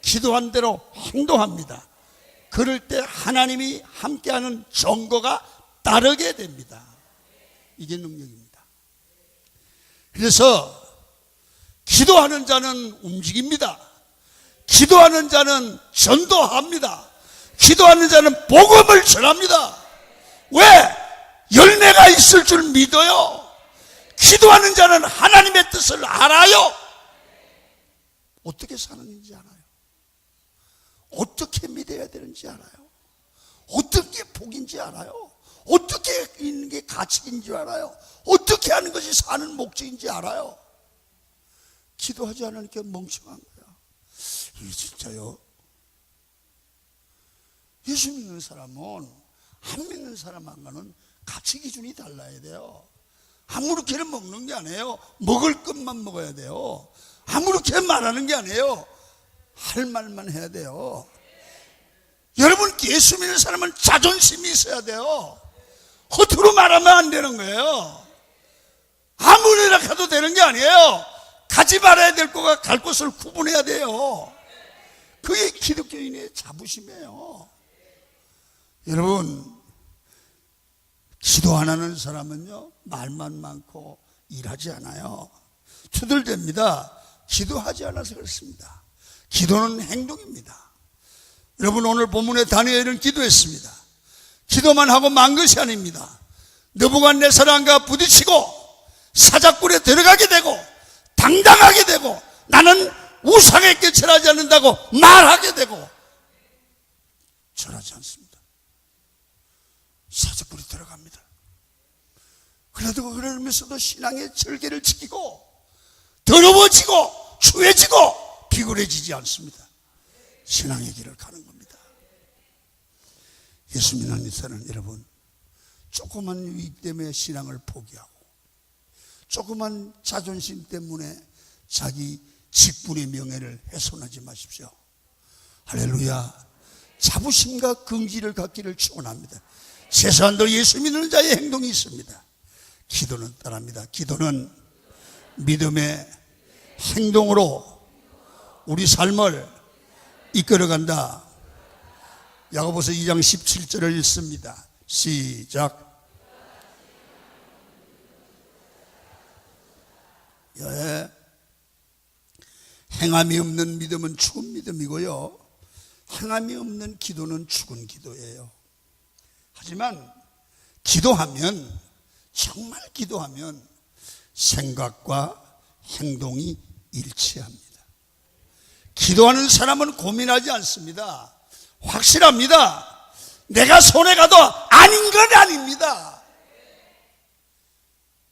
S1: 기도한 대로 행동합니다. 그럴 때 하나님이 함께하는 증거가 따르게 됩니다. 이게 능력입니다. 그래서 기도하는 자는 움직입니다. 기도하는 자는 전도합니다. 기도하는 자는 복음을 전합니다. 왜? 열매가 있을 줄 믿어요. 기도하는 자는 하나님의 뜻을 알아요. 어떻게 사는지 알아요. 어떻게 믿어야 되는지 알아요. 어떻게 복인지 알아요. 어떻게 있는 게 가치인지 알아요. 어떻게 하는 것이 사는 목적인지 알아요. 기도하지 않으니까 멍청한 거야. 이게 진짜요. 예수 믿는 사람은 안 믿는 사람하고는 가치 기준이 달라야 돼요. 아무렇게는 먹는 게 아니에요. 먹을 것만 먹어야 돼요. 아무렇게 말하는 게 아니에요. 할 말만 해야 돼요. 여러분, 예수 믿는 사람은 자존심이 있어야 돼요. 허투루 말하면 안 되는 거예요. 아무리나 가도 되는 게 아니에요. 가지 말아야 될 거가 갈 곳을 구분해야 돼요. 그게 기독교인의 자부심이에요. 여러분, 기도 안 하는 사람은요, 말만 많고 일하지 않아요. 투덜댑니다. 기도하지 않아서 그렇습니다. 기도는 행동입니다. 여러분, 오늘 본문의 다니엘은 기도했습니다. 기도만 하고 만 것이 아닙니다. 느부갓네살 왕과 부딪히고 사자굴에 들어가게 되고 당당하게 되고 나는 우상에게 절하지 않는다고 말하게 되고 절하지 않습니다. 사자굴에 들어갑니다. 그래도 그러면서도 신앙의 절개를 지키고 더러워지고 추해지고 비굴해지지 않습니다. 신앙의 길을 가는 겁니다. 예수 믿는 이사는 여러분, 조그만 유익 때문에 신앙을 포기하고 조그만 자존심 때문에 자기 직분의 명예를 훼손하지 마십시오. 할렐루야. 자부심과 긍지를 갖기를 축원합니다. 최소한도 예수 믿는 자의 행동이 있습니다. 기도는 따릅니다. 기도는 믿음의 행동으로 우리 삶을 이끌어간다. 야고보서 2장 17절을 읽습니다. 시작. 예. 행함이 없는 믿음은 죽은 믿음이고요, 행함이 없는 기도는 죽은 기도예요. 하지만 기도하면, 정말 기도하면 생각과 행동이 일치합니다. 기도하는 사람은 고민하지 않습니다. 확실합니다. 내가 손해가도 아닌 건 아닙니다.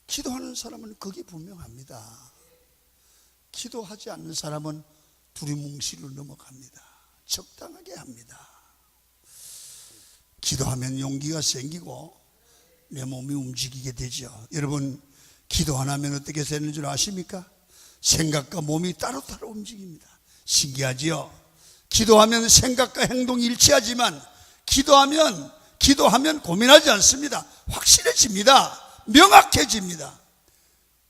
S1: 기도하는 사람은 그게 분명합니다. 기도하지 않는 사람은 두리뭉실로 넘어갑니다. 적당하게 합니다. 기도하면 용기가 생기고 내 몸이 움직이게 되죠. 여러분, 기도 안 하면 어떻게 되는 줄 아십니까? 생각과 몸이 따로따로 움직입니다. 신기하지요? 기도하면 생각과 행동이 일치하지만 기도하면 고민하지 않습니다. 확실해집니다. 명확해집니다.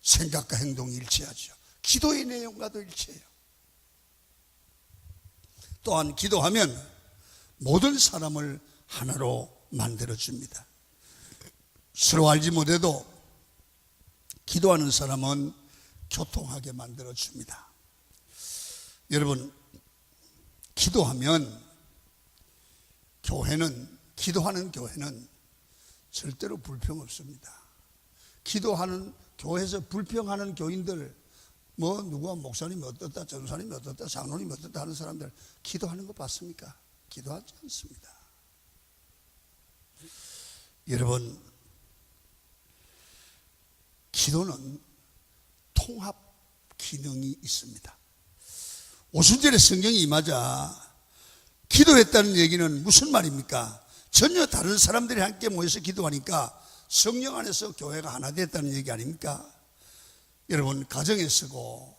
S1: 생각과 행동이 일치하죠. 기도의 내용과도 일치해요. 또한 기도하면 모든 사람을 하나로 만들어줍니다. 서로 알지 못해도 기도하는 사람은 교통하게 만들어줍니다. 여러분, 기도하면 기도하는 교회는 절대로 불평 없습니다. 기도하는 교회에서 불평하는 교인들, 누가 목사님이 어떻다, 전사님이 어떻다, 장로님이 어떻다 하는 사람들 기도하는 거 봤습니까? 기도하지 않습니다. 여러분, 기도는 통합 기능이 있습니다. 오순절에 성경이 임하자 기도했다는 얘기는 무슨 말입니까? 전혀 다른 사람들이 함께 모여서 기도하니까 성령 안에서 교회가 하나 됐다는 얘기 아닙니까? 여러분, 가정에 쓰고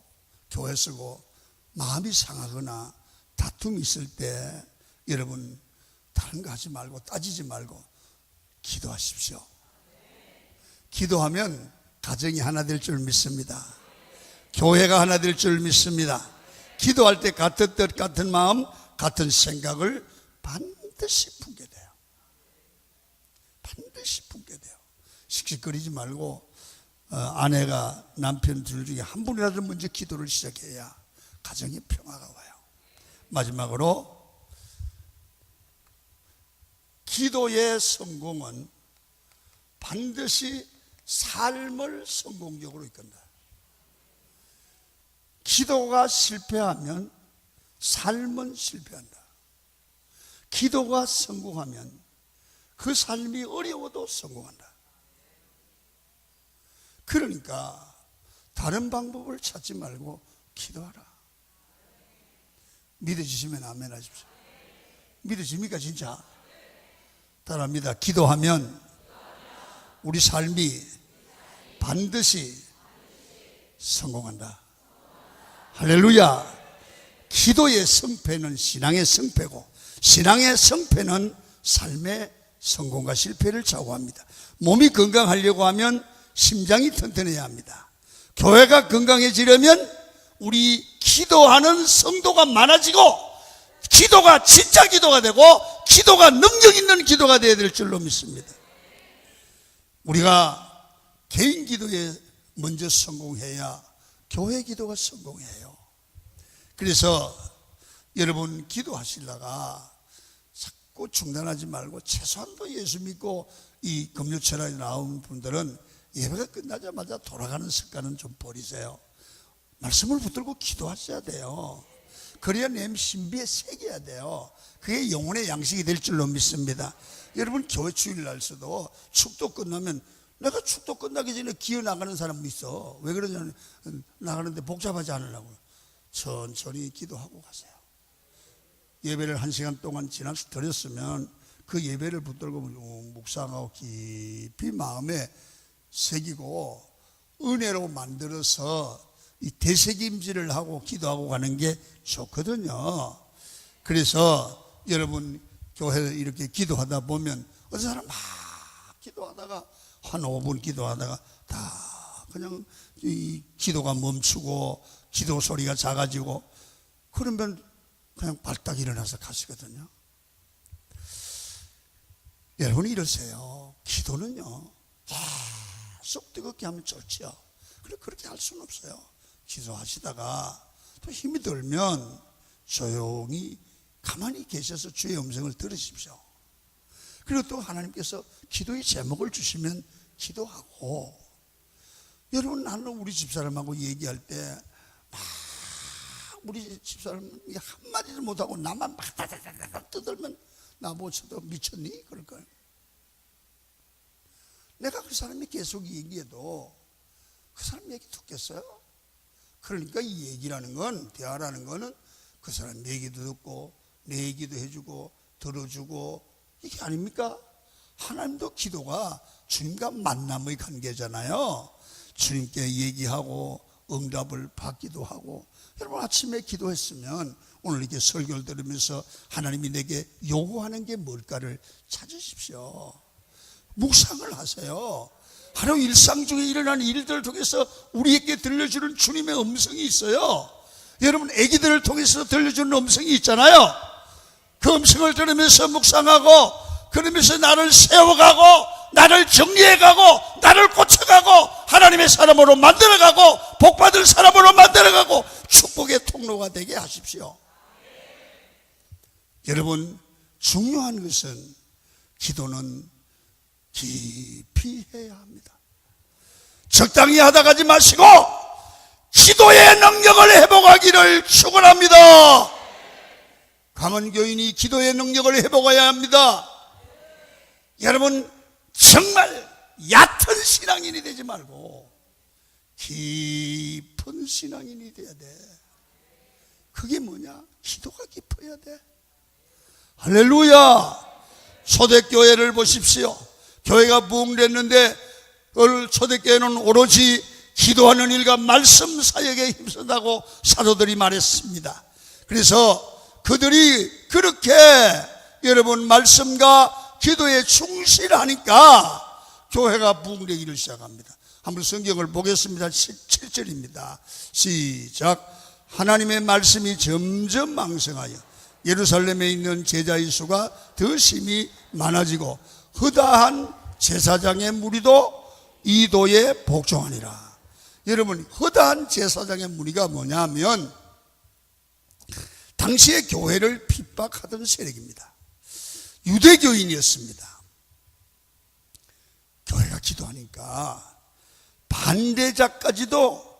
S1: 교회 쓰고 마음이 상하거나 다툼이 있을 때 여러분, 다른 거 하지 말고 따지지 말고 기도하십시오. 기도하면 가정이 하나 될 줄 믿습니다. 교회가 하나 될 줄 믿습니다. 기도할 때 같은 뜻, 같은 마음, 같은 생각을 반드시 품게 돼요. 반드시 품게 돼요. 씩씩거리지 말고 아내가 남편 둘 중에 한 분이라도 먼저 기도를 시작해야 가정에 평화가 와요. 마지막으로 기도의 성공은 반드시 삶을 성공적으로 이끈다. 기도가 실패하면 삶은 실패한다. 기도가 성공하면 그 삶이 어려워도 성공한다. 그러니까 다른 방법을 찾지 말고 기도하라. 믿어지시면 아멘 하십시오. 믿어집니까 진짜? 따라합니다. 기도하면 우리 삶이 반드시 성공한다. 할렐루야. 기도의 성패는 신앙의 성패고, 신앙의 성패는 삶의 성공과 실패를 좌우합니다. 몸이 건강하려고 하면 심장이 튼튼해야 합니다. 교회가 건강해지려면 우리 기도하는 성도가 많아지고, 기도가 진짜 기도가 되고, 기도가 능력 있는 기도가 되어야 될 줄로 믿습니다. 우리가 개인 기도에 먼저 성공해야 교회 기도가 성공해요. 그래서 여러분 기도하시다가 자꾸 중단하지 말고, 최소한도 예수 믿고 이 금요철학에 나온 분들은 예배가 끝나자마자 돌아가는 습관은 좀 버리세요. 말씀을 붙들고 기도하셔야 돼요. 그래야 내 신비에 새겨야 돼요. 그게 영혼의 양식이 될 줄로 믿습니다. 여러분 교회 주일날서도 축도 끝나면, 내가 축도 끝나기 전에 기어 나가는 사람도 있어. 왜 그러냐면 나가는데 복잡하지 않으려고. 천천히 기도하고 가세요. 예배를 1시간 동안 지나서 드렸으면 그 예배를 붙들고 묵상하고 깊이 마음에 새기고 은혜로 만들어서 이 되새김질을 하고 기도하고 가는 게 좋거든요. 그래서 여러분 교회 이렇게 기도하다 보면 어떤 사람 막 기도하다가 한 5분 기도하다가 다 그냥 이 기도가 멈추고 기도 소리가 작아지고, 그러면 그냥 발딱 일어나서 가시거든요. 여러분이 이러세요. 기도는요 계속 뜨겁게 하면 좋죠. 그렇게 할 수는 없어요. 기도하시다가 또 힘이 들면 조용히 가만히 계셔서 주의 음성을 들으십시오. 그리고 또 하나님께서 기도의 제목을 주시면 기도하고, 여러분 나는 우리 집사람하고 얘기할 때 막 우리 집사람이 한마디도 못하고 나만 막 다다다닥 떠들면 나보고도 미쳤니? 그럴걸. 내가 그 사람이 계속 얘기해도 그 사람 얘기 듣겠어요? 그러니까 이 얘기라는 건, 대화라는 거는 그 사람 얘기도 듣고 내 얘기도 해주고 들어주고, 이게 아닙니까? 하나님도 기도가 주님과 만남의 관계잖아요. 주님께 얘기하고 응답을 받기도 하고. 여러분 아침에 기도했으면 오늘 이렇게 설교를 들으면서 하나님이 내게 요구하는 게 뭘까를 찾으십시오. 묵상을 하세요. 하루 일상 중에 일어나는 일들을 통해서 우리에게 들려주는 주님의 음성이 있어요. 여러분 아기들을 통해서 들려주는 음성이 있잖아요. 그 음성을 들으면서 묵상하고, 그러면서 나를 세워가고 나를 정리해가고 나를 고쳐가고 하나님의 사람으로 만들어가고 복받을 사람으로 만들어가고 축복의 통로가 되게 하십시오. 여러분 중요한 것은 기도는 깊이 해야 합니다. 적당히 하다 가지 마시고 기도의 능력을 회복하기를 축원합니다. 강원교인이 기도의 능력을 회복해야 합니다. 여러분 정말 얕은 신앙인이 되지 말고 깊은 신앙인이 돼야 돼. 그게 뭐냐? 기도가 깊어야 돼. 할렐루야. 초대교회를 보십시오. 교회가 부흥됐는데 초대교회는 오로지 기도하는 일과 말씀 사역에 힘쓴다고 사도들이 말했습니다. 그래서 그들이 그렇게 여러분 말씀과 기도에 충실하니까 교회가 부흥되기를 시작합니다. 한번 성경을 보겠습니다. 7절입니다. 시작. 하나님의 말씀이 점점 왕성하여 예루살렘에 있는 제자의 수가 더 심히 많아지고 허다한 제사장의 무리도 이도에 복종하니라. 여러분, 허다한 제사장의 무리가 뭐냐면 당시의 교회를 핍박하던 세력입니다. 유대교인이었습니다. 교회가 기도하니까 반대자까지도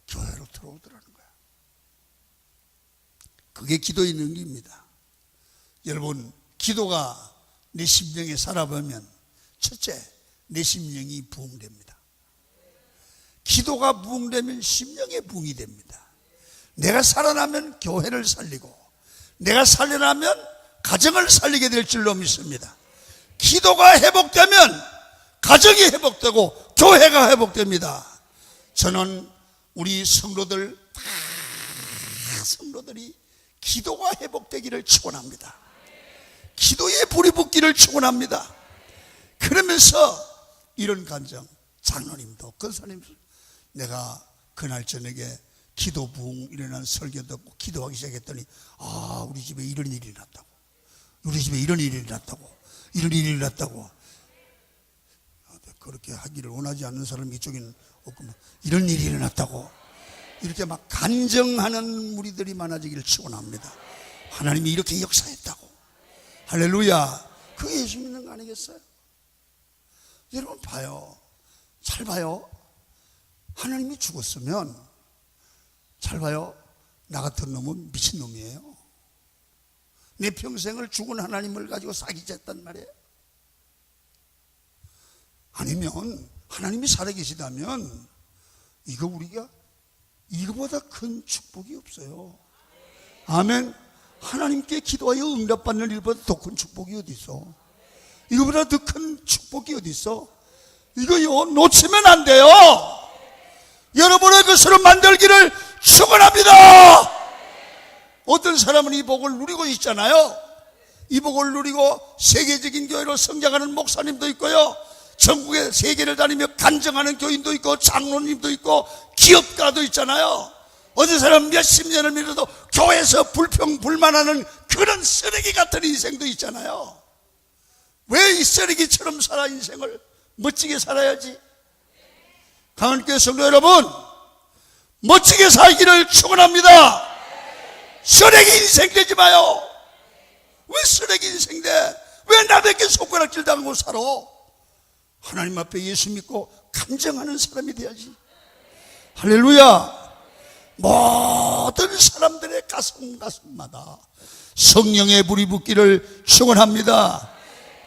S1: 교회로 들어오더라는 거야. 그게 기도의 능력입니다. 여러분, 기도가 내 심령에 살아보면 첫째, 내 심령이 부흥됩니다. 기도가 부흥되면 심령에 부흥이 됩니다. 내가 살아나면 교회를 살리고, 내가 살려나면 가정을 살리게 될 줄로 믿습니다. 기도가 회복되면 가정이 회복되고 교회가 회복됩니다. 저는 우리 성도들이 기도가 회복되기를 축원합니다. 기도에 불이 붙기를 축원합니다. 그러면서 이런 간증, 장로님도 권사님도 내가 그날 저녁에 기도 부흥 일어난 설교 듣고 기도하기 시작했더니 우리 집에 이런 일이 났다고, 우리 집에 이런 일이 났다고, 이런 일이 났다고. 그렇게 하기를 원하지 않는 사람이 이쪽에는 없구만. 이런 일이 일어났다고 이렇게 막 간증하는 무리들이 많아지기를 축원합니다. 하나님이 이렇게 역사했다고. 할렐루야. 그게 예수 믿는 거 아니겠어요? 여러분 봐요. 잘 봐요. 하나님이 죽었으면 잘 봐요. 나 같은 놈은 미친놈이에요. 내 평생을 죽은 하나님을 가지고 사기쳤단 말이에요. 아니면 하나님이 살아계시다면 우리가 이거보다 큰 축복이 없어요. 아멘. 하나님께 기도하여 응답받는 일보다 더 큰 축복이 어디 있어? 이거보다 더 큰 축복이 어디 있어? 이거요 놓치면 안 돼요. 여러분의 것으로 만들기를 축원합니다. 어떤 사람은 이 복을 누리고 있잖아요. 이 복을 누리고 세계적인 교회로 성장하는 목사님도 있고요, 전국의 세계를 다니며 간증하는 교인도 있고 장로님도 있고 기업가도 있잖아요. 어느 사람 몇십 년을 믿어도 교회에서 불평불만하는 그런 쓰레기 같은 인생도 있잖아요. 왜 이 쓰레기처럼 살아? 인생을 멋지게 살아야지. 강원교회 성도 여러분, 멋지게 살기를 축원합니다. 쓰레기 인생 되지 마요. 왜 쓰레기 인생 돼? 왜 남에게 손가락질 당하고 살아? 하나님 앞에 예수 믿고 간증하는 사람이 돼야지. 할렐루야. 모든 사람들의 가슴마다 성령의 불이 붙기를 축원합니다.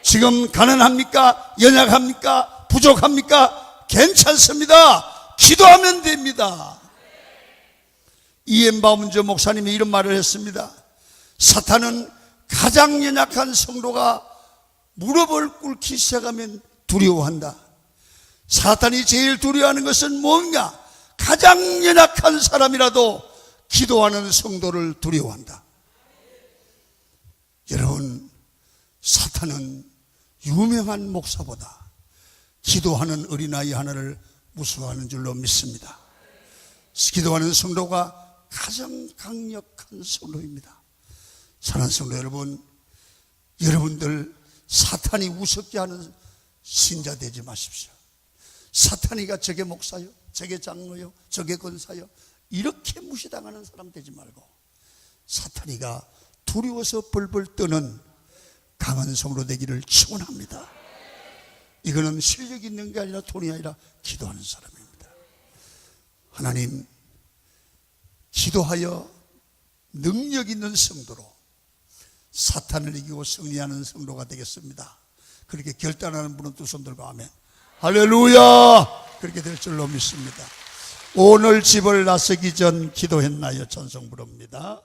S1: 지금 가난합니까? 연약합니까? 부족합니까? 괜찮습니다. 기도하면 됩니다. 이엠바운저 목사님이 이런 말을 했습니다. 사탄은 가장 연약한 성도가 무릎을 꿇기 시작하면 두려워한다. 사탄이 제일 두려워하는 것은 뭔가? 가장 연약한 사람이라도 기도하는 성도를 두려워한다. 여러분, 사탄은 유명한 목사보다 기도하는 어린아이 하나를 무서워하는 줄로 믿습니다. 기도하는 성도가 가장 강력한 성도입니다. 사랑하는 성도 여러분, 여러분들 사탄이 우습게 하는 신자 되지 마십시오. 사탄이가 저게 목사요, 저게 장로요, 저게 권사요, 이렇게 무시당하는 사람 되지 말고 사탄이가 두려워서 벌벌 떠는 강한 성으로 되기를 축원합니다. 이거는 실력이 있는 게 아니라 돈이 아니라 기도하는 사람입니다. 하나님, 기도하여 능력 있는 성도로 사탄을 이기고 승리하는 성도가 되겠습니다. 그렇게 결단하는 분은 두 손 들고 아멘. 할렐루야. 그렇게 될 줄로 믿습니다. 오늘 집을 나서기 전 기도했나요? 찬송 부릅니다.